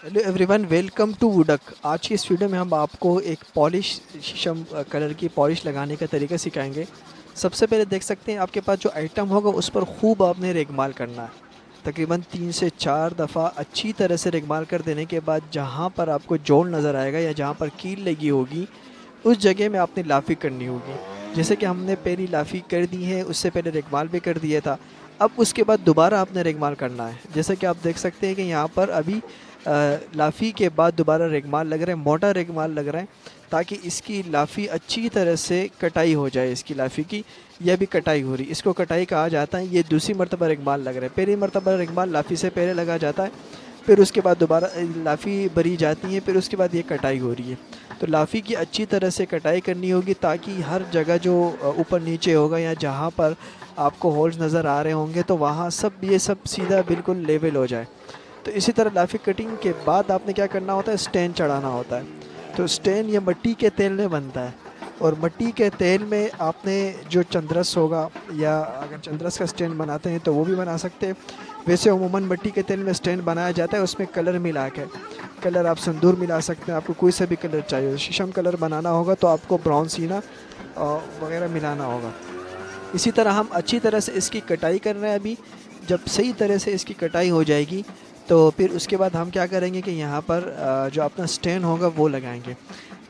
Hello everyone, welcome to वुडक। आज की इस वीडियो में हम आपको एक पॉलिश शीशम कलर की पॉलिश लगाने का तरीका सिखाएंगे। सबसे पहले देख सकते हैं आपके पास जो आइटम होगा उस पर खूब आपने रेगमाल करना है। तकरीबन 3 से 4 दफ़ा अच्छी तरह से रेगमाल कर देने के बाद जहाँ पर आपको जोड़ नज़र आएगा या जहाँ पर कील लगी होगी उस जगह में आपने लाफी करनी होगी। जैसे कि हमने पहली लाफी कर दी है, उससे पहले रेगमाल भी कर दिया था। अब उसके बाद दोबारा आपने रेगमाल करना है। जैसे कि आप देख सकते हैं कि यहाँ पर अभी लाफी के बाद दोबारा रेगमाल लग रहा है, मोटा रेगमाल लग रहा है, ताकि इसकी लाफी अच्छी तरह से कटाई हो जाए। इसकी लाफी की यह भी कटाई हो रही, इसको कटाई कहा जाता है। ये दूसरी मरतबा रेगमाल लग रहा है। पहली मरतबा रेगमाल लाफी से पहले लगा जाता है, फिर उसके बाद दोबारा लाफ़ी भरी जाती है, फिर उसके बाद ये कटाई हो रही है। तो लाफ़ी की अच्छी तरह से कटाई करनी होगी ताकि हर जगह जो ऊपर नीचे होगा या जहाँ पर आपको होल्स नज़र आ रहे होंगे तो वहाँ सब ये सब सीधा बिल्कुल लेवल हो जाए। तो इसी तरह लाफ़ी कटिंग के बाद आपने क्या करना होता है, स्टैंड चढ़ाना होता है। तो स्टैंड ये मिट्टी के तेल में बनता है, और मिट्टी के तेल में आपने जो चंद्रस होगा, या अगर चंद्रस का स्टैंड बनाते हैं तो वो भी बना सकते हैं। वैसे अमूमन मिट्टी के तेल में स्टैंड बनाया जाता है, उसमें कलर मिला के। कलर आप सिंदूर मिला सकते हैं, आपको कोई सा भी कलर चाहिए। शीशम कलर बनाना होगा तो आपको ब्राउन सीना वगैरह मिलाना होगा। इसी तरह हम अच्छी तरह से इसकी कटाई कर रहे हैं अभी। जब सही तरह से इसकी कटाई हो जाएगी तो फिर उसके बाद हम क्या करेंगे कि यहाँ पर जो अपना स्टैंड होगा वो लगाएंगे।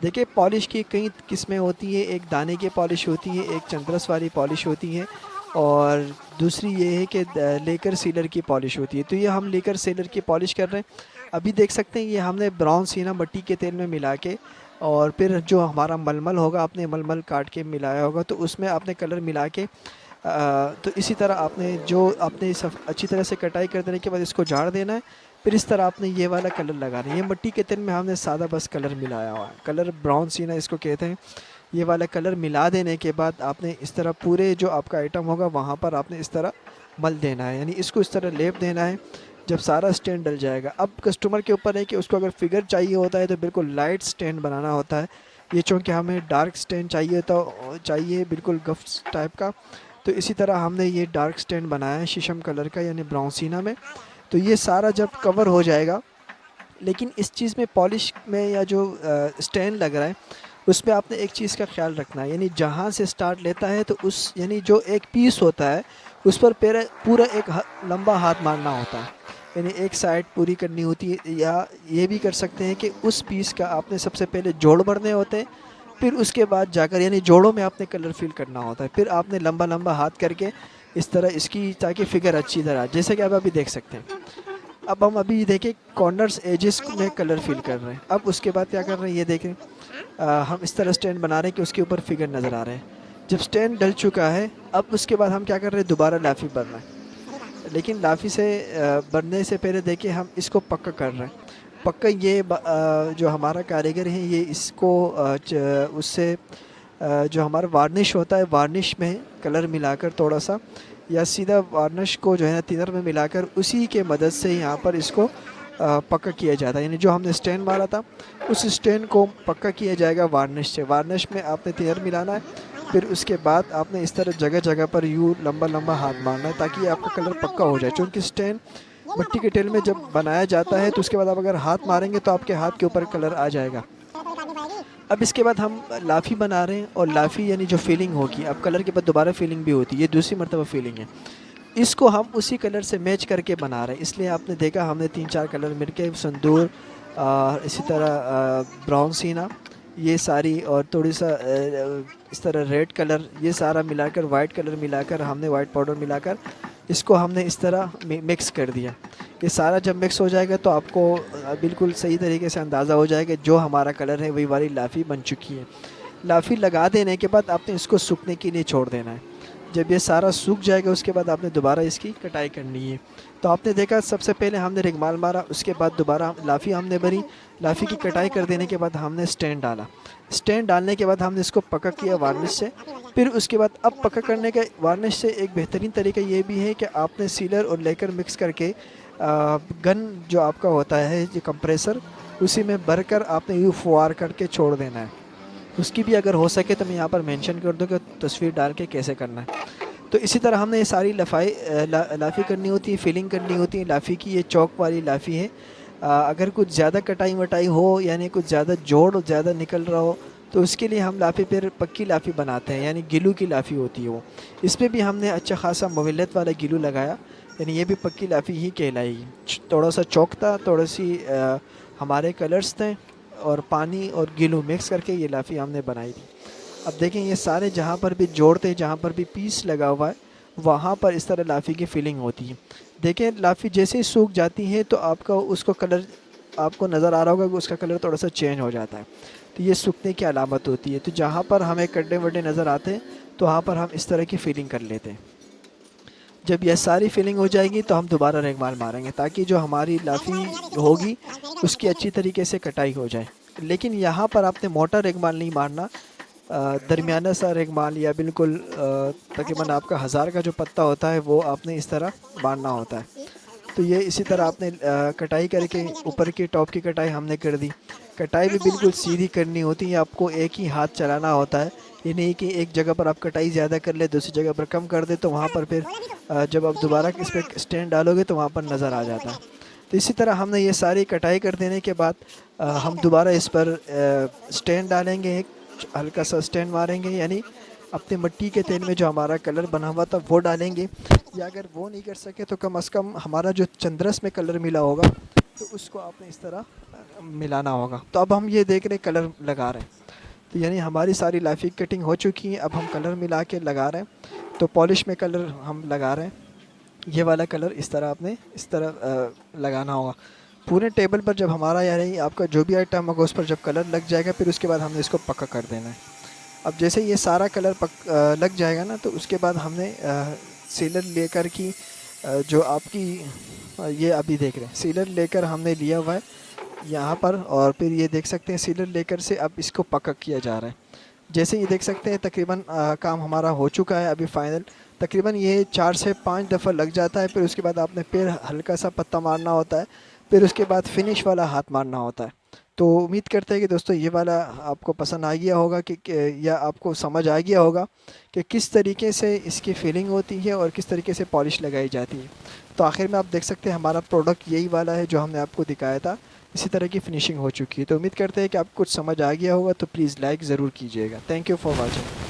देखिए, पॉलिश की कई किस्में होती हैं। एक दाने की पॉलिश होती है, एक चंद्रस वाली पॉलिश होती है, और दूसरी ये है कि लेकर सीलर की पॉलिश होती है। तो ये हम लेकर सीलर की पॉलिश कर रहे हैं। अभी देख सकते हैं ये हमने ब्राउन सीना मिट्टी के तेल में मिला के, और फिर जो हमारा मलमल होगा, आपने मलमल काट के मिलाया होगा तो उसमें आपने कलर मिला के तो इसी तरह आपने जो आपने सब अच्छी तरह से कटाई कर देने के बाद इसको झाड़ देना है। फिर इस तरह आपने ये वाला कलर लगाना है। ये मिट्टी के तेल में हमने सादा बस कलर मिलाया हुआ है, कलर ब्राउन सीना इसको कहते हैं। ये वाला कलर मिला देने के बाद आपने इस तरह पूरे जो आपका आइटम होगा वहाँ पर आपने इस तरह मल देना है, यानी इसको इस तरह लेप देना है। जब सारा स्टैंड डल जाएगा, अब कस्टमर के ऊपर है कि उसको अगर फिगर चाहिए होता है तो बिल्कुल लाइट स्टैंड बनाना होता है। ये चूँकि हमें डार्क स्टैंड चाहिए तो चाहिए बिल्कुल गफ्स टाइप का, तो इसी तरह हमने ये डार्क स्टैंड बनाया है शीशम कलर का, यानी ब्राउन सीना में। तो ये सारा जब कवर हो जाएगा, लेकिन इस चीज़ में पॉलिश में या जो स्टैंड लग रहा है उसमें आपने एक चीज़ का ख्याल रखना है, यानी जहाँ से स्टार्ट लेता है तो उस यानी जो एक पीस होता है उस पर पूरा एक लंबा हाथ मारना होता है, यानी एक साइड पूरी करनी होती है। या ये भी कर सकते हैं कि उस पीस का आपने सबसे पहले जोड़ भरने होते हैं, फिर उसके बाद जाकर यानी जोड़ों में आपने कलर फिल करना होता है। फिर आपने लंबा लंबा हाथ करके इस तरह इसकी, ताकि फिगर अच्छी तरह, जैसे कि आप अभी देख सकते हैं। अब हम अभी देखें कॉर्नर्स एजेस में कलर फिल कर रहे हैं। अब उसके बाद क्या कर रहे हैं ये देखें, हम इस तरह स्टैंड बना रहे हैं कि उसके ऊपर फिगर नज़र आ रहे हैं। जब स्टैंड डल चुका है, अब उसके बाद हम क्या कर रहे हैं, दोबारा लाफी भर रहे हैं। लेकिन लाफी से भरने से पहले देखिए हम इसको पक्का कर रहे हैं। पक्का ये जो हमारा कारीगर है ये इसको उससे जो हमारा वार्निश होता है, वार्निश में कलर मिलाकर थोड़ा सा, या सीधा वार्निश को जो है ना थिनर में मिलाकर उसी के मदद से यहाँ पर इसको पक्का किया जाता है। यानी जो हमने स्टैंड मारा था उस स्टैंड को पक्का किया जाएगा वार्निश से। वार्निश में आपने थिनर मिलाना है, फिर उसके बाद आपने इस तरह जगह जगह पर यूँ लंबा लंबा हाथ मारना है ताकि आपका कलर पक्का हो जाए। क्योंकि स्टैंड मिट्टी के तेल में जब बनाया जाता है तो उसके बाद आप अगर हाथ मारेंगे तो आपके हाथ के ऊपर कलर आ जाएगा। अब इसके बाद हम लाफ़ी बना रहे हैं, और लाफ़ी यानी जो फीलिंग होगी, अब कलर के बाद दोबारा फीलिंग भी होती है, ये दूसरी मरतबा फीलिंग है। इसको हम उसी कलर से मैच करके बना रहे हैं। इसलिए आपने देखा हमने 3-4 कलर मिलके संदूर, इसी तरह ब्राउन सीना, ये सारी, और थोड़ी सा इस तरह रेड कलर, ये सारा मिलाकर, वाइट कलर मिलाकर, हमने वाइट पाउडर मिलाकर इसको हमने इस तरह मिक्स कर दिया। ये सारा जब मिक्स हो जाएगा तो आपको बिल्कुल सही तरीके से अंदाज़ा हो जाएगा जो हमारा कलर है वही वाली लाफ़ी बन चुकी है। लाफ़ी लगा देने के बाद आपने इसको सूखने के लिए छोड़ देना है। जब ये सारा सूख जाएगा उसके बाद आपने दोबारा इसकी कटाई करनी है। तो आपने देखा सबसे पहले हमने रिगमाल मारा, उसके बाद दोबारा लाफ़ी हमने भरी, लाफ़ी की कटाई कर देने के बाद हमने स्टैंड डाला। स्टैंड डालने के बाद हमने इसको पक्का किया वार्निश से। फिर उसके बाद अब पक्का करने का वार्निश से एक बेहतरीन तरीका ये भी है कि आपने सीलर और लेकर मिक्स करके गन जो आपका होता है ये कंप्रेसर, उसी में भरकर आपने यूँ फुआर करके छोड़ देना है। उसकी भी अगर हो सके तो मैं यहाँ पर मेंशन कर दूँ कि तस्वीर डाल के कैसे करना है। तो इसी तरह हमने ये सारी लाफ़ी करनी होती है, फिलिंग करनी होती है। लाफ़ी की ये चौक वाली लाफ़ी है, अगर कुछ ज़्यादा कटाई वटाई हो, यानी कुछ ज़्यादा जोड़ ज़्यादा निकल रहा हो, तो उसके लिए हम लाफ़ी फिर पक्की लाफ़ी बनाते हैं, यानी गिलू की लाफ़ी होती है वो। इस पे भी हमने अच्छा खासा मोबिलियत वाला गिलू लगाया, यानी ये भी पक्की लाफ़ी ही कहलाएगी। थोड़ा सा चौक था, थोड़ी सी हमारे कलर्स थे और पानी और गिलू मिक्स करके ये लाफ़ी हमने बनाई थी। अब देखें ये सारे जहाँ पर भी जोड़ थे, जहाँ पर भी पीस लगा हुआ है, वहाँ पर इस तरह लाफ़ी की फीलिंग होती है। देखें लाफ़ी जैसे ही सूख जाती है तो आपका उसको कलर आपको नज़र आ रहा होगा कि उसका कलर थोड़ा सा चेंज हो जाता है, तो ये सूखने की अलामत होती है। तो जहाँ पर हमें गड्ढे वड्ढे नज़र आते हैं तो वहाँ पर हम इस तरह की फ़ीलिंग कर लेते हैं। जब यह सारी फीलिंग हो जाएगी तो हम दोबारा रेगमाल मारेंगे, ताकि जो हमारी लाफ़ी होगी उसकी अच्छी तरीके से कटाई हो जाए। लेकिन यहाँ पर आपने मोटा रेगमाल नहीं मारना, दरमियाना सा रेगमाल या बिल्कुल तकरीबन आपका 1000 का जो पत्ता होता है वो आपने इस तरह मारना होता है। तो ये इसी तरह आपने कटाई करके ऊपर की टॉप की कटाई हमने कर दी। कटाई भी बिल्कुल सीधी करनी होती है, आपको एक ही हाथ चलाना होता है। ये नहीं कि एक जगह पर आप कटाई ज़्यादा कर ले, दूसरी जगह पर कम कर दे, तो वहाँ पर फिर जब आप दोबारा इस पर स्टैंड डालोगे तो वहाँ पर नज़र आ जाता है। तो इसी तरह हमने ये सारी कटाई कर देने के बाद हम दोबारा इस पर स्टैंड डालेंगे, एक हल्का सा स्टैंड मारेंगे, यानी अपने मिट्टी के तेल में जो हमारा कलर बना हुआ था वो डालेंगे। या अगर वो नहीं कर सके तो कम से कम हमारा जो चंद्रस में कलर मिला होगा तो उसको आपने इस तरह मिलाना होगा। तो अब हम ये देख रहे कलर लगा रहे हैं, तो यानी हमारी सारी लाफी कटिंग हो चुकी है। अब हम कलर मिला के लगा रहे हैं, तो पॉलिश में कलर हम लगा रहे हैं। ये वाला कलर इस तरह आपने इस तरह लगाना होगा पूरे टेबल पर। जब हमारा यानी आपका जो भी आइटम होगा उस पर जब कलर लग जाएगा, फिर उसके बाद हमने इसको पक्का कर देना है। अब जैसे ये सारा कलर लग जाएगा ना, तो उसके बाद हमने सीलर लेकर की जो आपकी ये अभी देख रहे हैं सीलर लेकर हमने लिया हुआ है यहाँ पर, और फिर ये देख सकते हैं सीलर लेकर से अब इसको पक्का किया जा रहा है। जैसे ये देख सकते हैं तकरीबन काम हमारा हो चुका है अभी फाइनल। तकरीबन ये 4 से 5 दफ़ा लग जाता है, फिर उसके बाद आपने फिर हल्का सा पत्ता मारना होता है, फिर उसके बाद फिनिश वाला हाथ मारना होता है। तो उम्मीद करते हैं कि दोस्तों ये वाला आपको पसंद आ गया होगा या आपको समझ आ गया होगा कि किस तरीके से इसकी फीलिंग होती है और किस तरीके से पॉलिश लगाई जाती है। तो आखिर में आप देख सकते हैं हमारा प्रोडक्ट यही वाला है जो हमने आपको दिखाया था, इसी तरह की फिनिशिंग हो चुकी है। तो उम्मीद करते हैं कि आपको कुछ समझ आ गया होगा, तो प्लीज़ लाइक ज़रूर कीजिएगा। Thank you for watching.